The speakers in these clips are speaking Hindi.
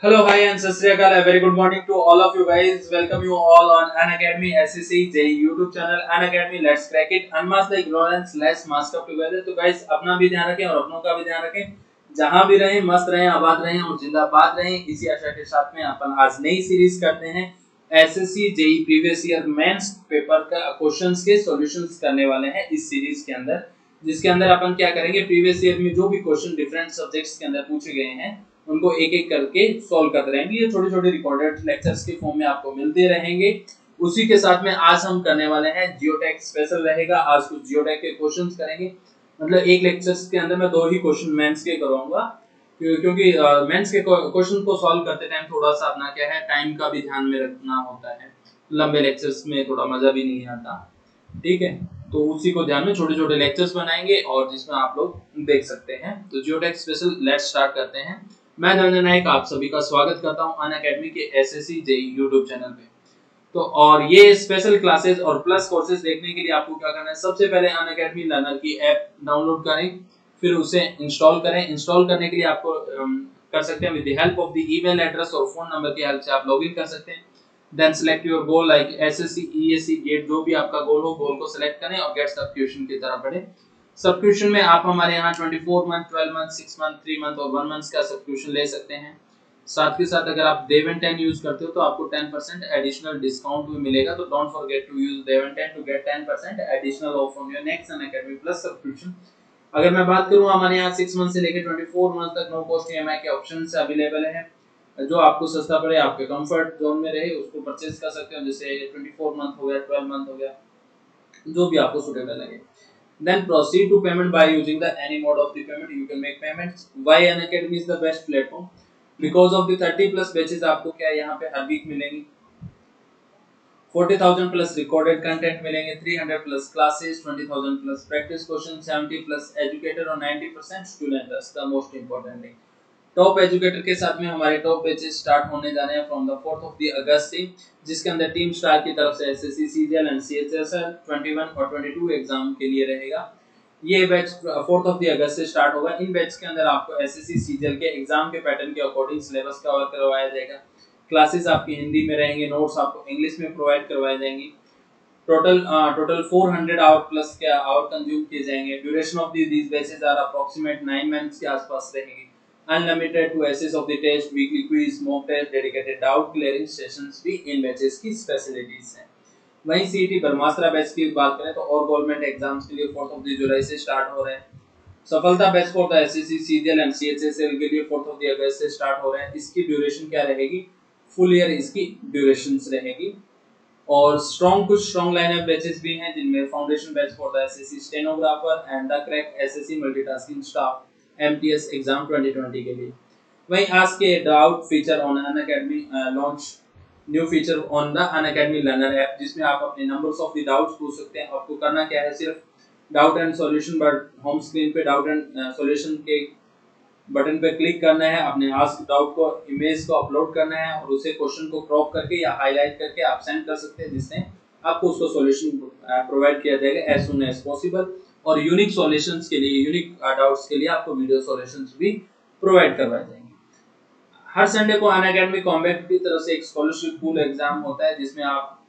Hello, hi, and Sat Sri Akal. A very good morning to all of you guys. Welcome you all on An Academy SSC JEE YouTube channel. An Academy, let's crack it. Unmask the ignorance, let's mask up together. तो guys अपना भी ध्यान रखें और अपनों का भी ध्यान रखें. जहां भी रहें, मस्त रहें, आबाद रहें और जिंदाबाद रहें. इसी आशा के साथ में अपन आज नई सीरीज करते हैं. SSC JE previous year mains paper का क्वेश्चंस के सॉल्यूशंस करने वाले हैं इस सीरीज के अंदर, जिसके अंदर अपन क्या करेंगे, प्रीवियस ईयर में जो भी क्वेश्चन डिफरेंट सब्जेक्ट्स के अंदर पूछे गए हैं उनको एक एक करके सॉल्व करते रहेंगे. ये छोटे छोटे रिकॉर्डेड लेक्चर्स के फॉर्म में आपको मिलते रहेंगे. उसी के साथ में आज हम करने वाले हैं जियोटेक स्पेशल रहेगा. आज कुछ जियोटेक के क्वेश्चंस करेंगे. मतलब एक लेक्चर्स के अंदर मैं दो ही क्वेश्चन मेंस के करूंगा, क्योंकि मेंस के क्वेश्चन को सॉल्व करते टाइम थोड़ा सा अपना क्या है, टाइम का भी ध्यान में रखना होता है. लंबे लेक्चर्स में थोड़ा मजा भी नहीं आता. ठीक है, तो उसी को ध्यान में छोटे छोटे लेक्चर्स बनाएंगे और जिसमें आप लोग देख सकते हैं. तो जियोटेक स्पेशल लेट्स स्टार्ट करते हैं. मैं धनंजय नायक आप सभी का स्वागत करता हूं अन अकेडमी के एसएससी जेई यूट्यूब चैनल पे. तो और ये स्पेशल क्लासेस और प्लस कोर्सेज देखने के लिए आपको क्या करना है, सबसे पहले अन अकेडमी लर्नर की ऐप डाउनलोड करें, फिर उसे इंस्टॉल करें. इंस्टॉल करने के लिए आपको कर सकते हैं with the help of the email address और फोन नंबर की हेल्प से आप लॉगिन कर सकते हैं. Then select your goal like SSC ESC GATE, जो भी आपका गोल हो, गोल को सिलेक्ट करें और गेट सब्सक्रिप्शन की तरफ बढ़ें. सब्सक्रिप्शन में आप हमारे यहाँ 24 मंथ, 12 मंथ, 6 मंथ, 3 मंथ और 1 मंथ का सब्सक्रिप्शन ले सकते हैं. साथ के साथ अगर आप देवन 10 यूज करते हो तो आपको 10% एडिशनल डिस्काउंट भी मिलेगा. तो don't forget to use Devan 10 to get 10% additional off on your next Unacademy plus subscription. अगर मैं बात करूं, हमारे यहाँ 6 मंथ से लेकर 24 मंथ तक नो कॉस्ट ईएमआई के ऑप्शंस अवेलेबल हैं. जो आपको सस्ता पड़े, आपके कंफर्ट जोन में रहे, उसको परचेज कर सकते हो. जैसे 24 मंथ हो गया, 12 मंथ हो गया, जो भी आपको सुटेबल लगे. Then proceed to payment by using the any mode of the payment. You can make payments. Why Unacademy is the best platform? Because of the 30 plus batches आपको क्या यहाँ पे हर वीक मिलेंगी. 40,000 प्लस रिकॉर्डेड कंटेंट मिलेंगे. 300 plus classes, 20,000 plus practice question, 70 plus educator और 90% student. The most important thing, top educator के साथ में हमारे टॉप बैचेस स्टार्ट होने जा रहे हैं from the 4th of the August से, जिसके अंदर टीम स्टार की तरफ से एसएससी सीजीएल एंड सीएचएसएल 21 और 22 एग्जाम के लिए रहेगा. ये batch 4th of the August से स्टार्ट होगा. इन बैच के अंदर आपको एसएससी सीजीएल के एग्जाम के पैटर्न के अकॉर्डिंग सिलेबस कवर करवाया जाएगा. क्लासेस आपकी हिंदी में रहेंगे, नोट्स आपको इंग्लिश में प्रोवाइड करवाए जाएंगी. टोटल 400 आवर प्लस के आवर कंज्यूम किए जाएंगे. Duration of these batches are approximate 9 months के आसपास रहेगी. Unlimited to access of the test, weekly quiz, mock test, dedicated doubt clearing sessions भी इन बैचेस की स्पेशलिटीज हैं. वहीं सीईटी ब्रह्मास्त्र बैच की बात करें तो और गवर्नमेंट एग्जाम्स के लिए 4th ऑफ द जुलाई से स्टार्ट हो रहे हैं. सफलता batch for the assessee CGL and CHSL के लिए 4th ऑफ द अगस्त से स्टार्ट हो रहे हैं. इसकी ड्यूरेशन क्या रहेगी, फुल ईयर इसकी ड्यूरेशंस रहेगी. और कुछ स्ट्रॉन्ग लाइनअप बैचेस भी हैं, जिनमें foundation batch for the assessee stenographer and the crack SSC multitasking staff MTS exam 2020 के लिए. वहीं आज के doubt feature on Unacademy launch new feature on the Unacademy learner app, जिसमें आप अपने नंबर्स ऑफ द डाउट्स पूछ सकते हैं. आपको करना क्या है, सिर्फ doubt and solution but home screen पे डाउट एंड सॉल्यूशन के बटन पे क्लिक करना है, अपने आस्क डाउट को इमेज को अपलोड करना है और उसे क्वेश्चन को क्रॉप करके या हाईलाइट करके आप सेंड कर सकते हैं, जिससे आपको उसको सॉल्यूशन प्रोवाइड किया जाएगा एज सून एज पॉसिबल. और यूनिक सॉल्यूशंस के लिए, यूनिक डाउट्स के लिए आपको वीडियो सॉल्यूशंस भी प्रोवाइड करवाए जाएंगे. हर संडे को अनअकैडमी कॉम्बैट की तरफ से एक स्कॉलरशिप पूल एग्जाम होता है, जिसमें आप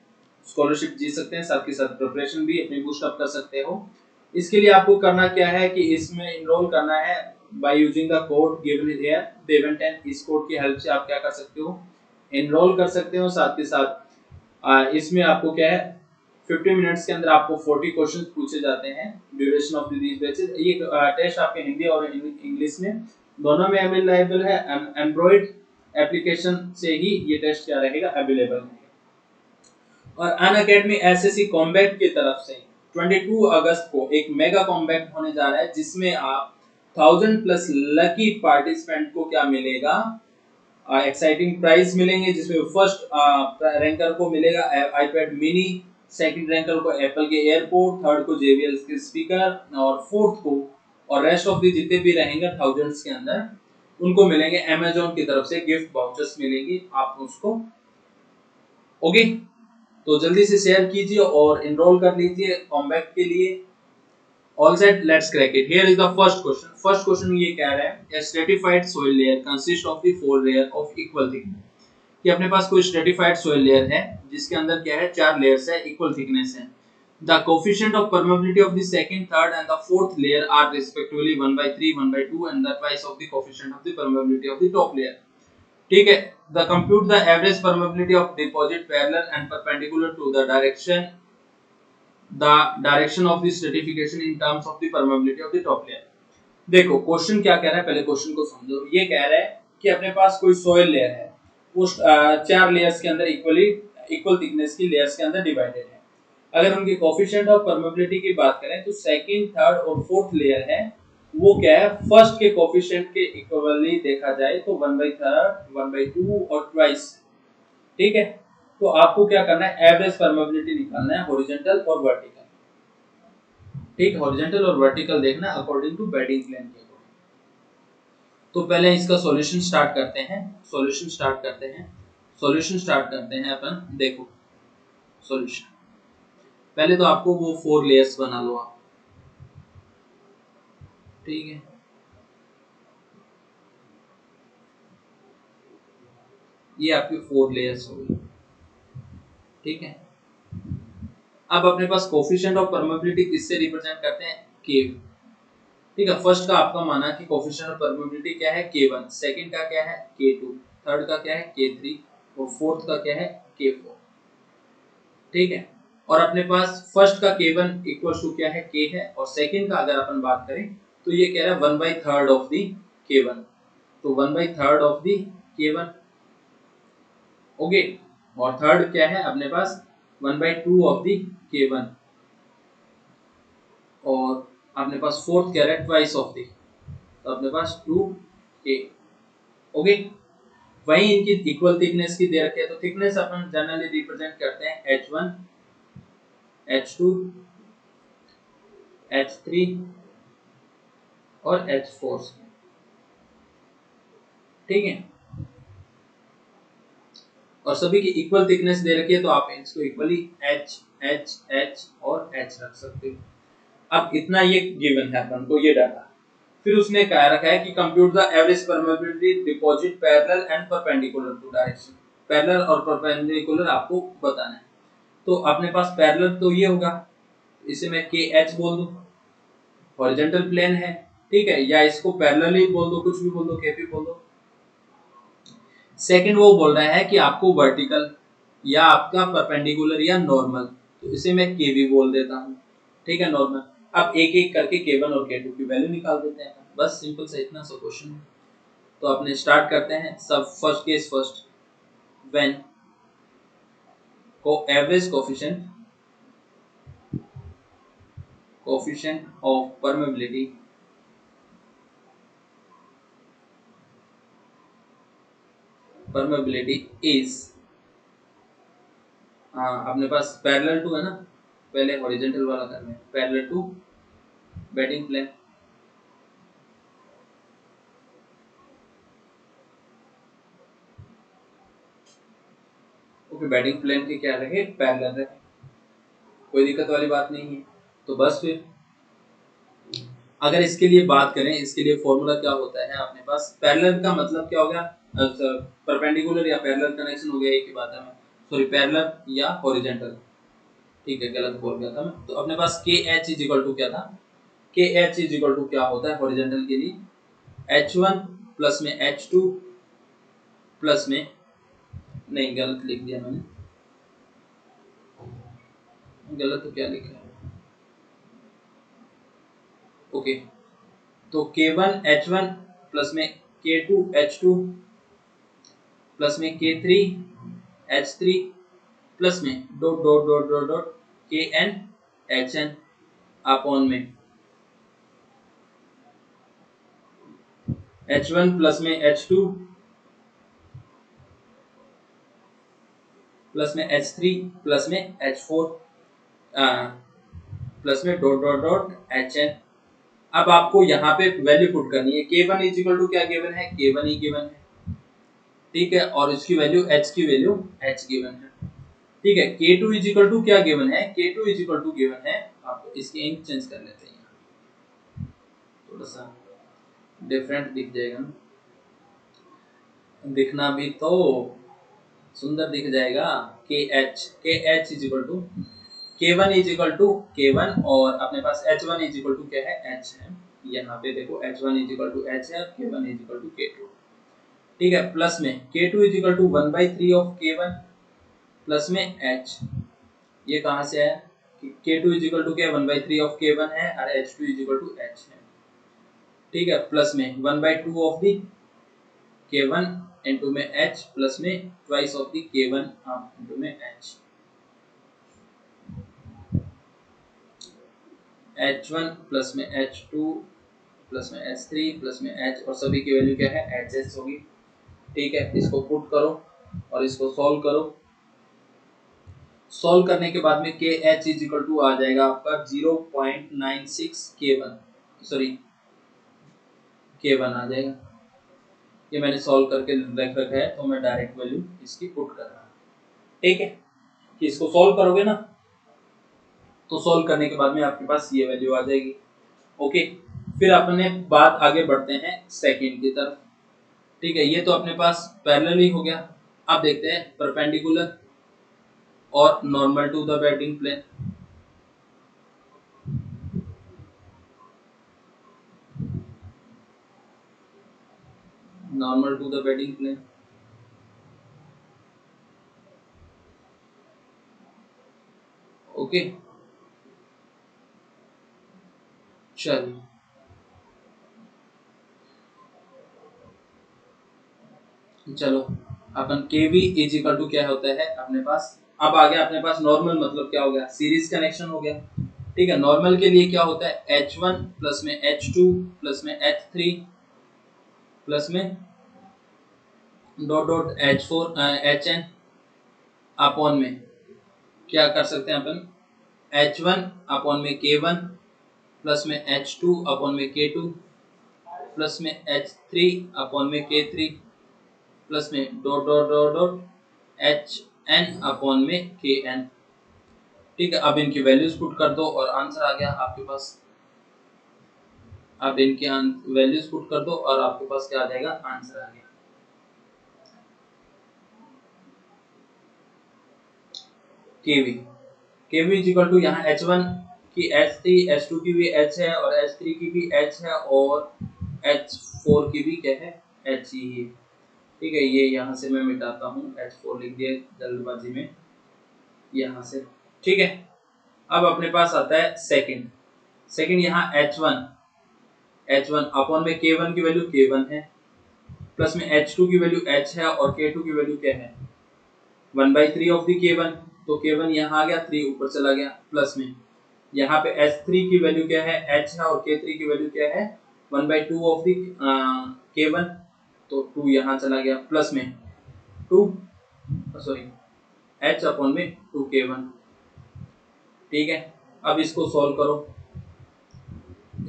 स्कॉलरशिप जीत सकते हैं, साथ के साथ प्रिपरेशन भी अपनी बूस्ट अप कर सकते हो. इसके लिए आपको करना क्या है कि इसमें इनरोल करना है by using the code given here देवन10. इस कोड की हेल्प से आप क्या कर सकते हो, इनरोल कर सकते हो. साथ के साथ इसमें आपको क्या है, 50 मिनट्स के अंदर आपको 40 क्वेश्चंस पूछे जाते हैं. ड्यूरेशन ऑफ दीस बैचेस, ये टेस्ट आपके हिंदी और इंग्लिश में दोनों में अवेलेबल है. एंड्रॉइड एप्लीकेशन से ही ये टेस्ट क्या रहेगा, अवेलेबल है. और अनअकैडमी एसएससी कॉम्बैट की तरफ से 22 अगस्त को एक मेगा कॉम्बैट होने जा रहा है, जिसमें आप 1000 प्लस लकी पार्टिसिपेंट को क्या मिलेगा, एक्साइटिंग प्राइज मिलेंगे. जिसमें फर्स्ट रैंकर को मिलेगा आईपैड मिनी, सेकंड रैंकर को एप्पल के एयरपोर्ट, थर्ड को JBL के स्पीकर और फोर्थ को, और रेस्ट ऑफ द जितने भी रहेंगे थाउजेंड्स के अंदर, उनको मिलेंगे अमेज़न की तरफ से गिफ्ट वाउचर्स मिलेंगी. आप उसको ओके, तो जल्दी से शेयर कीजिए और एनरोल कर लीजिए कॉम्बैट के लिए. All set, let's crack it. Here is the first question. First question ये कह रहा है, a stratified soil layer consists of the four layer of equal thickness. कि अपने पास कोई stratified soil layer है जिसके अंदर क्या है, चार layers है, equal thickness है. The coefficient of permeability of the second, third and the fourth layer are respectively 1/3, 1/2 and the twice of the coefficient of the permeability of the top layer. ठीक है. The compute the average permeability of deposit parallel and perpendicular to the direction of the stratification in terms of the permeability of the top layer. देखो क्वेश्चन क्या कह रहा है, पहले क्वेश्चन को समझो. ये कह रहा है कि अपने पास कोई सोयल लेयर है, उस चार लेयर्स के अंदर इक्वल थिकनेस की लेयर्स के अंदर डिवाइडेड है. अगर उनके कोएफिशिएंट ऑफ परमेबिलिटी की बात करें तो सेकंड, थर्ड और फोर्थ लेयर है वो क्या है, फर्स्ट के कोएफिशिएंट के इक्वली देखा जाए तो 1/3, 1/2 और ट्वाइस. ठीक है. तो आपको क्या करना है, एवरेज परमेबिलिटी निकालना है, हॉरिजॉन्टल और वर्टिकल. ठीक, हॉरिजॉन्टल और वर्टिकल देखना अकॉर्डिंग टू बेडिंग प्लेन के अकॉर्डिंग. तो पहले इसका सॉल्यूशन स्टार्ट करते हैं. सॉल्यूशन स्टार्ट करते हैं अपन. देखो सॉल्यूशन, पहले तो आपको वो फोर लेयर्स बना लो आप. ठीक है. ये आपकी फोर लेयर्स हो गई. ठीक है. अब अपने पास कोएफिशिएंट ऑफ परमेबिलिटी किससे रिप्रेजेंट करते हैं, के. ठीक है. फर्स्ट का आपका माना कि कोएफिशिएंट ऑफ परमेबिलिटी क्या है, k1, सेकंड का क्या है, k2, थर्ड का क्या है, k3 और फोर्थ का क्या है, k4. ठीक है. और अपने पास फर्स्ट का k1 इक्वल्स टू क्या है, k है, और सेकंड का अगर अपन बात करें तो ये कह रहा है 1/3 ऑफ दी k1. तो 1/3 ऑफ दी k1. ओके. और थर्ड क्या है अपने पास, 1/2 ऑफ दी k1. और अपने पास फोर्थ क्या है, ट्वाइस ऑफ दी. तो अपने पास 2k. ओके. वहीं इनकी इक्वल थिकनेस की दे रखी है. तो थिकनेस अपन जनरली रिप्रेजेंट करते हैं h1, h2, h3 और h4. ठीक है. और सभी की इक्वल थिकनेस दे रखी है तो आप इसको इक्वली h, h, h और h रख सकते हो. अब इतना ये गिवन है अपन को, ये डाटा. फिर उसने कहा रखा है कि compute the average permeability deposit parallel and perpendicular to direction. Parallel और परपेंडिकुलर आपको बताना है. तो अपने पास पैरेलल तो ये होगा, इसे मैं KH बोल दूं, हॉरिजॉन्टल प्लेन है. ठीक है. या इसको पैरेलल ही बोल दो, कुछ भी बोल दो, KP बोल दो. सेकंड वो बोल रहा है कि आपको वर्टिकल या आपका परपेंडिकुलर या नॉर्मल, तो इसे मैं KV बोल देता हूं. ठीक है, नॉर्मल. अब एक एक करके K1 और K2 की वैल्यू निकाल देते हैं. बस सिंपल सा इतना सा क्वेश्चन है. तो अपने स्टार्ट करते हैं. सब फर्स्ट केस फर्स्ट. व्हेन को average coefficient of permeability is, अपने पास पैरेलल टू है ना, पहले हॉरिजॉन्टल वाला करना है, parallel to bedding plane. Okay. Bedding plane के क्या रहे, पैरेलल रहे, कोई दिक्कत वाली बात नहीं है. तो बस फिर अगर इसके लिए बात करें, इसके लिए फॉर्मूला क्या होता है अपने पास, पैरेलल का मतलब क्या हो गया, परपेंडिकुलर या पैरेलल कनेक्शन हो गया, एक ही बात है. सॉरी, पैरेलल या हॉरिजॉन्टल. ठीक है, गलत बोल गया था मैं. तो अपने पास KH इज इक्वल टू क्या था, KH इज इक्वल टू क्या होता है हॉरिजॉन्टल के लिए, H1 प्लस में H2 प्लस में, नहीं गलत लिख दिया मैंने, गलत तो क्या लिखा है. ओके. तो K1 H1 प्लस में K2 H2 प्लस में K3 H3 प्लस में dot dot dot dot dot KN HN upon में H1 प्लस में H2 प्लस में H3 प्लस में H4 प्लस में डॉट डॉट डॉट HN. अब आपको यहाँ पे वैल्यू पुट करनी है. K1 इज इक्वल टू क्या गिवन है, K1 ही गिवन है. ठीक है. और इसकी वैल्यू H की वैल्यू H गिवन है. ठीक है. K2 इज इक्वल टू क्या गिवन है, K2 is equal to given है, आपको इसके इंक चेंज कर लेते हैं. थोड़ा सा डिफरेंट दिख जाएगा ना, दिखना भी तो सुंदर दिख जाएगा। K H is equal to K1 is equal to K1 और अपने पास H1 इज इक्वल टू क्या है, H है। यहाँ पे देखो H1 is equal to H है और K1 is equal to K2। ठीक है, प्लस में K2 is equal to 1/3 of K1 plus में H। ये कहाँ से आया कि K2 इज इक्वल टू क्या 1/3 ऑफ K1 है और H2 is equal to H है। ठीक है, प्लस में 1/2 ऑफ दी K1 इनटू में H प्लस में twice of the K1 into में H। H1 प्लस में H2 प्लस में H3 प्लस में H और सभी की वैल्यू क्या है, HS होगी। ठीक है, इसको पुट करो और इसको सॉल्व करो। सॉल्व करने के बाद में KH इज इक्वल टू आ जाएगा आपका 0.96 K1 सॉरी K1 आ जाएगा। ये मैंने सॉल्व करके रख रखा है तो मैं डायरेक्ट वैल्यू इसकी पुट कर रहा हूँ। ठीक है, कि इसको सॉल्व करोगे ना तो सॉल्व करने के बाद में आपके पास ये वैल्यू आ जाएगी। ओके, फिर अपने बात आगे बढ़ते हैं सेकंड की तरफ। ठीक है, ये तो अपने पास पैरेलल ही हो गया। अब देखते हैं परपेंडिकुलर और normal to the bedding plane. Normal to the bedding plane okay, चलिए चलो अपन के वी इज इक्वल टू क्या होता है अपने पास। अब आ गया अपने पास नॉर्मल, मतलब क्या हो गया, सीरीज कनेक्शन हो गया। ठीक है, नॉर्मल के लिए क्या होता है, H1 प्लस में H2 प्लस में H3 प्लस में dot dot H4 HN upon में क्या कर सकते हैं अपन, H1 अपॉन में K1 प्लस में H2 अपॉन में K2 प्लस में H3 अपॉन में K3 प्लस में dot dot dot dot HN upon में KN। ठीक है, अब इनकी वैल्यूज पुट कर दो और आंसर आ गया आपके पास। अब इनके वैल्यूज पुट कर दो और आपके पास क्या आ जाएगा, आंसर आ गया। केवी केवी इज इक्वल टू यहाँ H1 की H3 H2 की भी H है और H3 की भी H है और H4 की भी क्या है, H ही है। ठीक है, ये यहाँ से मैं मिटाता हूँ, H4 लिख दिया जल्दबाजी में यहाँ से। ठीक है, अब अपने पास आता है सेकंड यहाँ H1 अपॉन में K1 की वैल्यू K1 है प्लस में H2 की वैल्यू H है और K2 की वैल्यू क्या है, 1/3 ऑफ दी K1। तो K1 यहाँ आ गया, 3 ऊपर चला गया, प्लस में यहाँ पे H3 की वैल्यू क्या है, H है और K3 की वैल्यू क्या है, 1/2 ऑफ दी K1। तो 2 यहाँ चला गया, प्लस में 2 सॉरी H अपॉन में 2K1। ठीक है, अब इसको सॉल्व करो,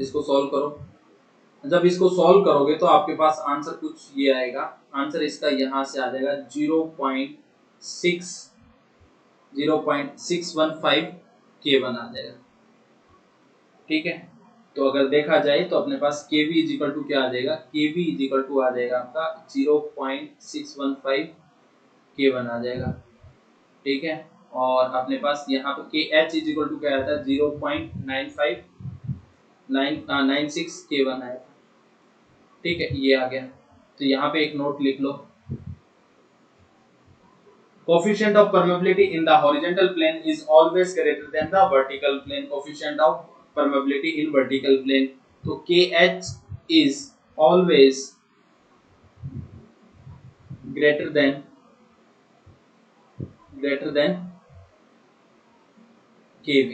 इसको सॉल्व करो। जब इसको सॉल्व करोगे तो आपके पास आंसर कुछ ये आएगा, आंसर इसका यहाँ से आ जाएगा 0.615 K1 आ जाएगा। ठीक है, तो अगर देखा जाए तो अपने पास Kv इज इक्वल टू क्या आ जाएगा, Kv इज इक्वल टू आ जाएगा आपका 0.615 K1 आ जाएगा। ठीक है, और अपने पास यहाँ पे KH इज इक्वल टू क्या आता है, 0.9596 K1 आएगा। ठीक है, ये आ गया। तो यहाँ पे एक नोट लिख लो, coefficient of permeability in the horizontal plane is always greater than the vertical plane coefficient of permeability in vertical plane। तो KH is always greater than KV।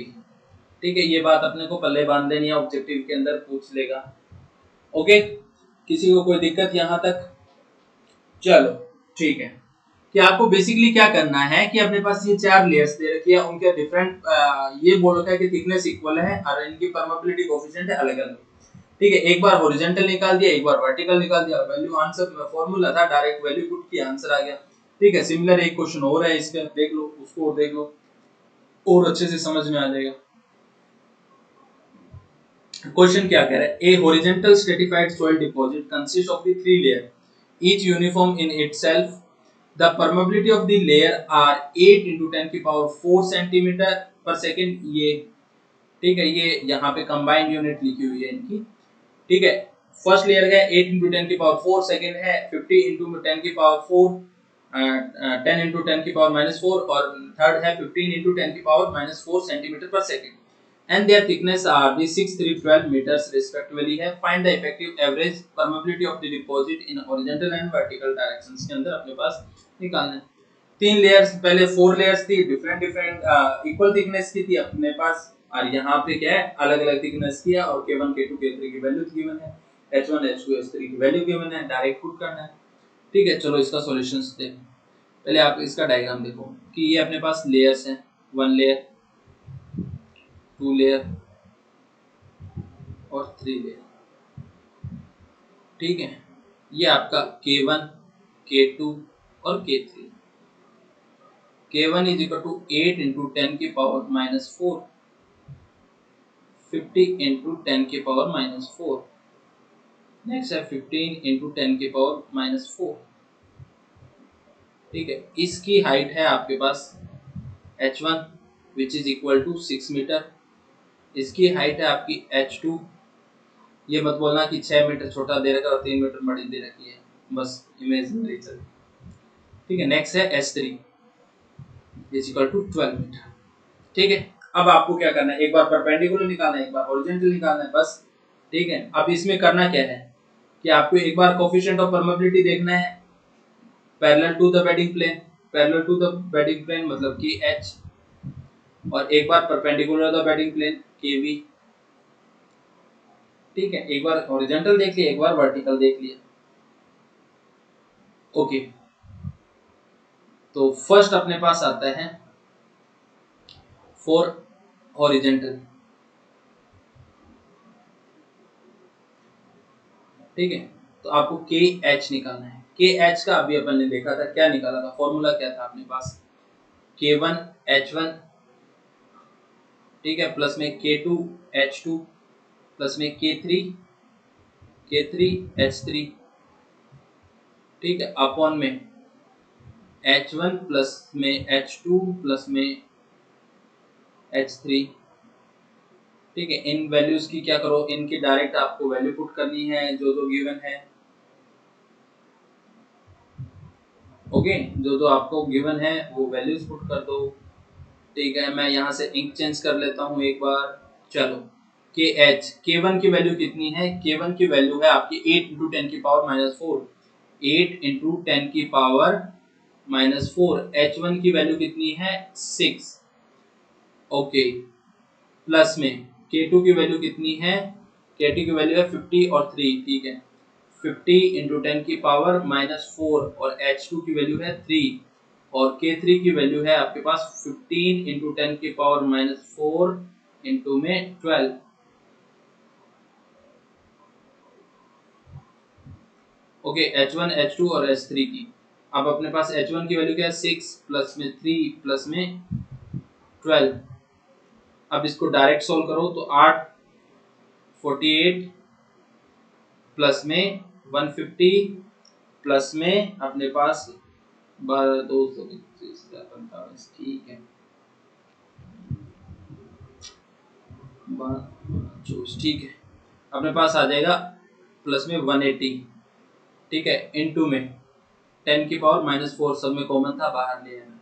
ठीक है, ये बात अपने को पल्ले बांध देनी है, ऑब्जेक्टिव के अंदर पूछ लेगा। ओके, किसी को कोई दिक्कत यहाँ तक? चलो ठीक है, कि आपको बेसिकली क्या करना है कि अपने पास ये 4 लेयर्स दे रखी है, उनके डिफरेंट ये बोल रखा है कि थिकनेस इक्वल है और इनकी परमेबिलिटी कोएफिशिएंट है अलग अलग। ठीक है, एक बार हॉरिजॉन्टल निकाल दिया, एक बार वर्टिकल निकाल दिया, वैल्यू आंसर फॉर्मूला था, डायरेक्ट वैल्यू पुट किया, आंसर आ गया। ठीक है, सिमिलर एक क्वेश्चन और है इसका, देख लो उसको और देख लो और अच्छे से समझ में आ जाएगा। क्वेश्चन क्या कह रहा है, a horizontal stratified soil deposit consist of the 3 layer each uniform in itself, the permeability of the layer are 8 into 10 की पावर 4 सेंटीमीटर पर सेकेंड। ये ठीक है, ये यहाँ पे कंबाइंड यूनिट लिखी हुई है इनकी। ठीक है, फर्स्ट लेयर है 8 into 10 की पावर 4, सेकेंड है 50 into 10 की पावर 4, 10 into 10 की पावर -4, और थर्ड है 15 into 10 की पावर -4 सेंटीमीटर पर second, and their thickness are the 6, 3, 12 meters respectively है। Find the effective average permeability of the deposit in horizontal and vertical directions के अंदर अपने पास निकालना है। 3 लेयर्स, पहले 4 लेयर्स थी, डिफरेंट डिफरेंट इक्वल थिकनेस की थी अपने पास, और यहाँ पे क्या है, अलग अलग थिकनेस की है, और K1 K2 K3 की वैल्यू गिवन है, H1 H2 H3 की वैल्यू गिवन है, डायरेक्ट पुट करना है। ठीक है, चलो इसका सॉल्यूशंस देखो। पहले आप इसका डायग्राम देखो कि ये अपने पास लेयर्स हैं, 1 लेयर, 2 लेयर और 3 लेयर। ठीक है, ये आपका K1 K2 और K3। K1 is equal to 8 into 10 की पावर -4, 50 into 10 की पावर -4, नेक्स्ट है 15 into 10 की पावर -4। ठीक है, इसकी हाइट है आपके पास H1 which is equal to 6 metre, इसकी हाइट है आपकी H2, ये मत बोलना कि 6 मीटर छोटा दे रखा है और 3 मीटर बड़ी दे रखी है, बस इमेजिनरी चल। ठीक है, नेक्स्ट है S3 is equal to 12 metre. ठीक है, अब आपको क्या करना है, एक बार परपेंडिकुलर निकालना है, एक बार हॉरिजॉन्टल निकालना है, बस। ठीक है, अब इसमें करना क्या है कि आपको एक बार कोफिशिएंट ऑफ परमेबिलिटी देखना है parallel to the bedding plane, parallel to the bedding plane मतलब कि H, और एक बार perpendicular the bedding plane KV। ठीक है, एक बार हॉरिजॉन्टल देख लिया, एक बार वर्टिकल देख लिया। ओके, तो फर्स्ट अपने पास आता है फॉर हॉरिजॉन्टल। ठीक है, तो आपको KH निकालना है। KH का अभी अपन ने देखा था, क्या निकाला था, फॉर्मूला क्या था अपने पास, K1 H1, ठीक है, प्लस में K2 H2, प्लस में K3 H3, ठीक है, अपॉन में H1 प्लस में H2 प्लस में H3। ठीक है, इन वैल्यूज की क्या करो, इनकी डायरेक्ट आपको वैल्यू पुट करनी है जो जो गिवन है। ओके, जो जो आपको गिवन है वो वैल्यूज पुट कर दो। ठीक है, मैं यहाँ से इंक चेंज कर लेता हूँ एक बार। चलो, KH, K1 की वैल्यू कितनी है, K1 की वैल्यू है आपकी 8 into 10 की पावर -4, 8 into 10 की पावर -4। H1 की वैल्यू कितनी है 6। ओके, प्लस में K2 की वैल्यू कितनी है, K2 की वैल्यू है 50 और 3। ठीक है, 50 into 10 की पावर -4, और H2 की वैल्यू है 3, और K3 की वैल्यू है आपके पास 15 into 10 की पावर -4 into में 12। ओके, H1 H2 और H3 की, अब अपने पास H1 की वैल्यू क्या है 6, प्लस में 3 प्लस में 12। अब इसको डायरेक्ट सोल्व करो तो 8 48 प्लस में 150 प्लस में अपने पास 12 225 45। ठीक है, 24। ठीक है, अपने पास आ जाएगा प्लस में 180। ठीक है, इनटू में 10 की पावर -4 सब में कॉमन था, बाहर ले आना,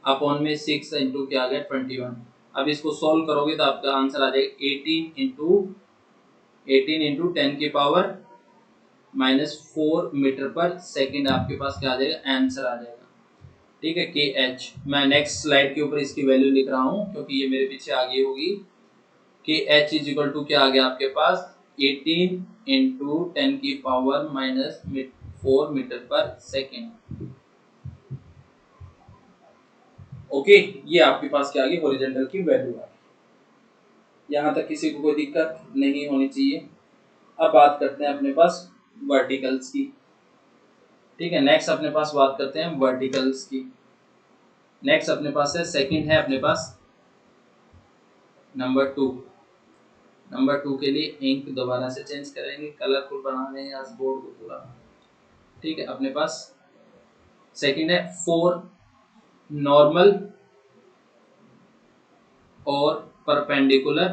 अपॉन में 6 इंटू क्या आ गया 21। अब इसको सॉल्व करोगे तो आपका आंसर आ जाएगा 18 इंटू 10 की पावर -4 मीटर पर सेकंड, आपके पास क्या आ जाएगा, आंसर आ जाएगा। ठीक है, KH, मैं नेक्स्ट स्लाइड के ऊपर इसकी वैल्यू लिख रहा हूँ क्योंकि ये मेरे पीछे आगे होगी। KH इज इक्वल टू क्या आ गया आपके पास 18 इंटू 10 की पावर -4 मीटर पर सेकेंड। ओके, ये आपके पास क्या आ गई, हॉरिजॉन्टल की वैल्यू आ गई। यहाँ तक किसी को कोई दिक्कत नहीं होनी चाहिए। अब बात करते हैं अपने पास वर्टिकल्स की। ठीक है, नेक्स्ट अपने पास बात करते हैं वर्टिकल्स की। नेक्स्ट अपने पास है, सेकंड है अपने पास नंबर 2, नंबर 2 के लिए इंक दोबारा से चेंज करेंगे, कलरफुल बना रहे हैं आज बोर्ड को पूरा। ठीक है, अपने पास सेकंड है फॉर नॉर्मल और परपेंडिकुलर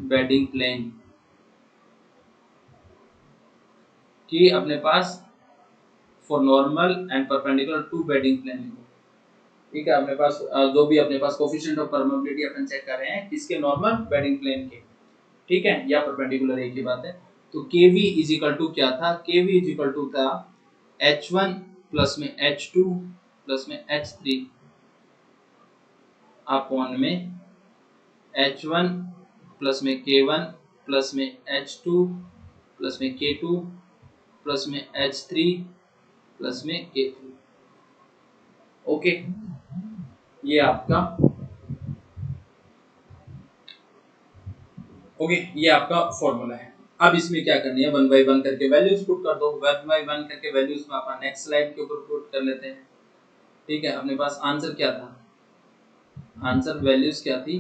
बेडिंग प्लेन कि अपने पास for normal and perpendicular to bedding plane. ठीक है, अपने पास जो भी अपने पास कोफिशिएंट ऑफ परमेबिलिटी अपन चेक कर रहे हैं किसके, नॉर्मल बेडिंग प्लेन के। ठीक है, या परपेंडिकुलर, एक ही बात है। तो kv इज इक्वल टू क्या था, kv इज इक्वल टू था h1 प्लस में h2 प्लस में h3 अपॉन में h1 प्लस में k1 प्लस में h2 प्लस में k2 प्लस में h3 प्लस में k3। ओके, ये आपका ये आपका फॉर्मूला है। अब इसमें क्या करनी है, वन बाई वन करके वैल्यूज पुट कर दो। वन बाई वन करके वैल्यूज में अपन नेक्स्ट स्लाइड के ऊपर पुट कर लेते हैं। ठीक है, अपने पास आंसर क्या था, आंसर वैल्यूज क्या थी,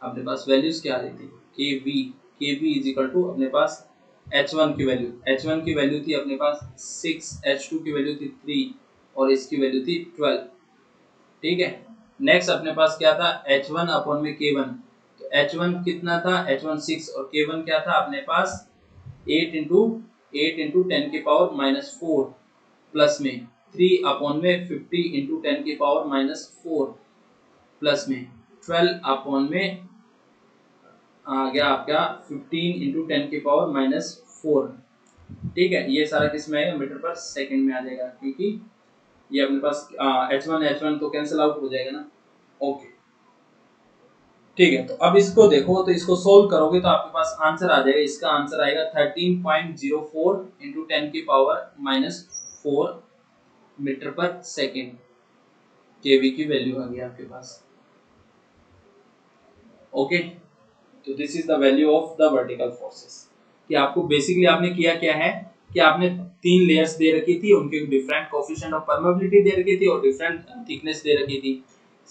अपने पास वैल्यूज क्या आ रही थी, kv इज इक्वल टू अपने पास h1 की वैल्यू थी अपने पास 6, h2 की वैल्यू थी 3 और इसकी वैल्यू थी 12। ठीक है, नेक्स्ट अपने पास क्या था, h1 अपॉन में k1। तो h1 कितना था, h1 6 और k1 क्या था अपने पास 8 इंटू 10 की पावर माइनस 4 प्लस में 3 अपॉन में 50 इंटू 10 की पावर माइनस 4 प्लस में 12 अपॉन में आ गया आपका 15 इंटू 10 की पावर माइनस 4। ठीक है, ये सारा किस में आएगा, मीटर पर सेकंड में आ जाएगा, क्योंकि ये अपने पास h1 तो कैंसिल आउट हो जाएगा ना। ओके, ठीक है, तो अब इसको देखो, तो इसको सोल्व करोगे तो आपके पास आंसर आ जाएगा। इसका आंसर आएगा 13.04 इंटू 10 की पावर माइनस 4 मीटर पर सेकेंड। केवी की वैल्यू आ गई आपके पास। ओके, तो this is the value of the vertical forces. कि आपको बेसिकली आपने किया क्या है कि आपने 3 लेयर्स दे रखी थी, उनके डिफरेंट कोएफिशिएंट ऑफ परमेबिलिटी दे रखी थी और डिफरेंट थिकनेस दे रखी थी।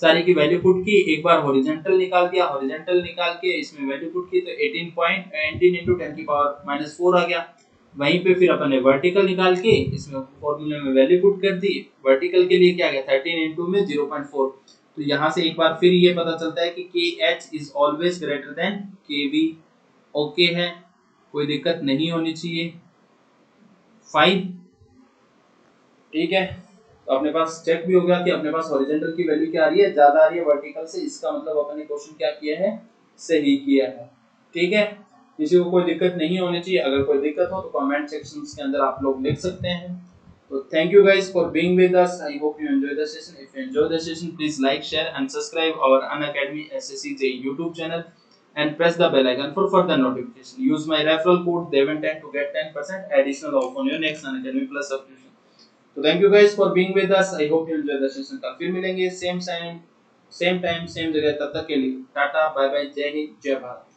सारी की वैल्यू पुट की, एक बार हॉरिजॉन्टल निकाल दिया, हॉरिजॉन्टल निकाल के इसमें वैल्यू पुट की तो 18 into 10 की पावर माइनस 4 आ गया। वहीं पे फिर अपन ने वर्टिकल निकाल के इसमें फॉर्मूले में वैल्यू पुट कर दी। वर्टिकल के लिए क्या गया 13 इंटू में 0.4। तो यहाँ से एक बार फिर ये पता चलता है कि KH is always greater than KV। Okay है, कोई दिक्कत नहीं होनी चाहिए। फाइन, ठीक है, तो अपने पास चेक भी हो गया कि अपने पास हॉरिजॉन्टल की वैल्यू क्या आ रही है, ज्यादा आ रही है वर्टिकल से। इसका मतलब अपन ने क्वेश्चन क्या किया है, सही किया है। ठीक है, किसी को कोई दिक्कत नहीं होनी चाहिए। अगर कोई दिक्कत हो तो कमेंट सेक्शंस के अंदर आप लोग लिख सकते हैं। So thank you guys for being with us. I hope you enjoy the session. If you enjoy the session, please like, share and subscribe our Unacademy SSCJ YouTube channel and press the bell icon for further notification. Use my referral code Devan10 to get 10% additional off on your next Unacademy Plus subscription. So thank you guys for being with us. I hope you enjoy the session. कल फिर मिलेंगे सेम टाइम सेम जगह, तब तक के लिए टाटा बाय बाय, जय हिंद जय भारत।